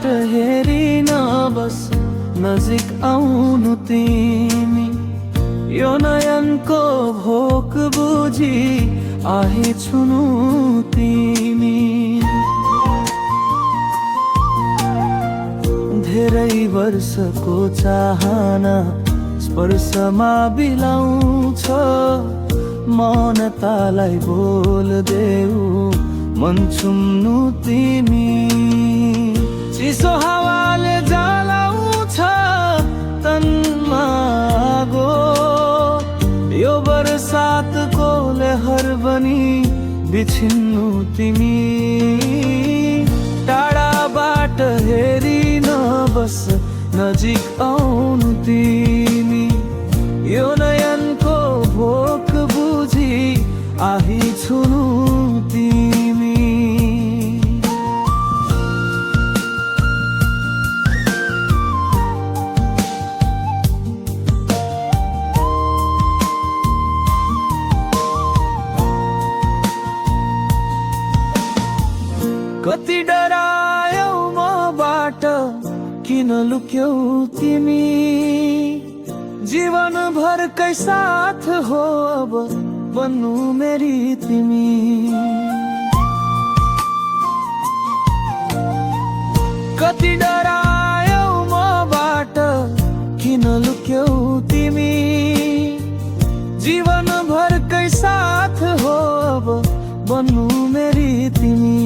बाट हेरिन बस नजिक आउनु तिमी। यो नयनको भोक बुझी आही छुनु तिमी। धेरै वर्षको चाहना स्पर्शमा बिलाउँछ। मौनतालाई बोल्देऊ मन छुम्नु तिमी। चिसो हावाले जलाउँछ तनमा आगो। यो बरसातको लहर बनी बिछिन्नु तिमी। टाढाबाट हेरिन बस नजिक आउनु तिमी। यो नयनको भोक बुझी आही छुनु तिमी। कति डरायौ मबाट किन लुक्यौ तिमी। जीवन भरकै साथ हो अब बन्नु मेरी तिमी। कति डरायौ मबाट किन लुक्यौ तिमी। जीवन भरकै साथ हो अब बन्नु मेरी तिमी।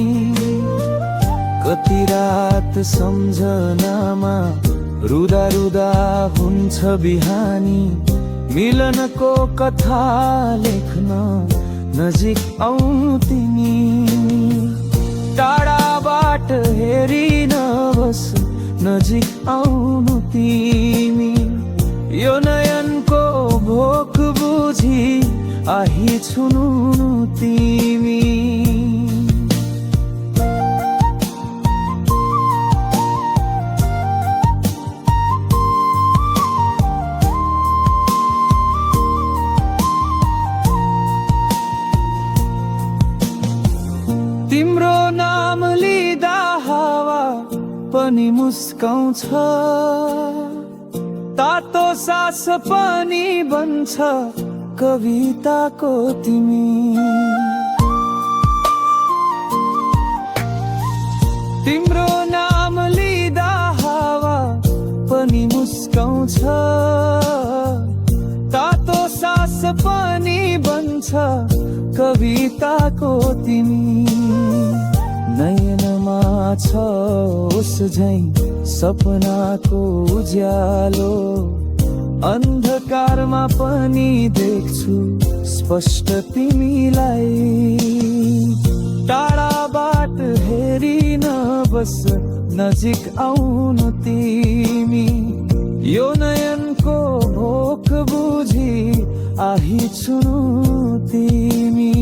कति रात सम्झनामा रुदा रुदा हुन्छ बिहानी। मिलनको कथा लेख्न नजिक आऊ तिमी। टाढाबाट हेरिन बस नजिक आउनु तिमी। यो नयनको भोक बुझी आही छुनु तिमी। तिम्रो नाम लिँदा हावा पनि मुस्काउँछ। तातो सास पनि बन्छ कविताको तिमी। तिम्रो नाम लिँदा हावा पनि मुस्काउँछ। तातो सास पनि बन्छ कविताको तिमी। नयनमा छ उस झैं सपनाको उज्यालो। अन्धकारमा पनि देख्छु स्पष्ट तिमीलाई। टाढाबाट हेरिन बस नजिक आउनु तिमी। यो नयनको भोक बुझी आही छुनु तिमी।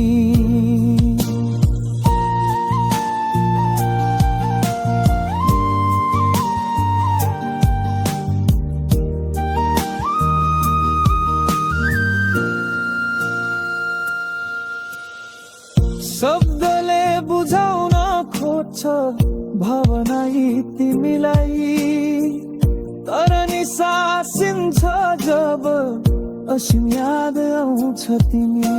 शब्दले बुझाउन खोज्छ भावना यी तिमीलाई। तर नि सासिन्छ जब असीम याद आउँछ तिमी।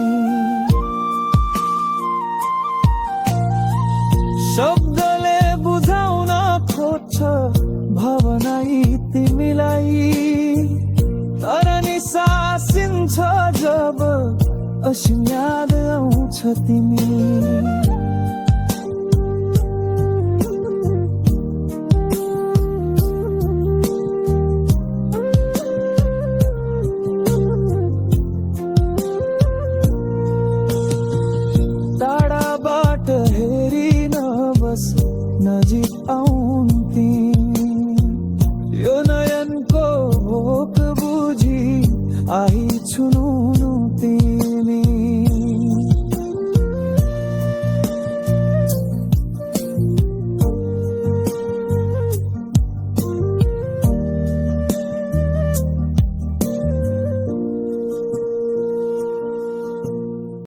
शब्दले बुझाउन खोज्छ भावना यी तिमीलाई। तर नि सासिन्छ जब असीम याद आउँछ तिमी। टाढाबाट हेरिन बस नजिक आउनु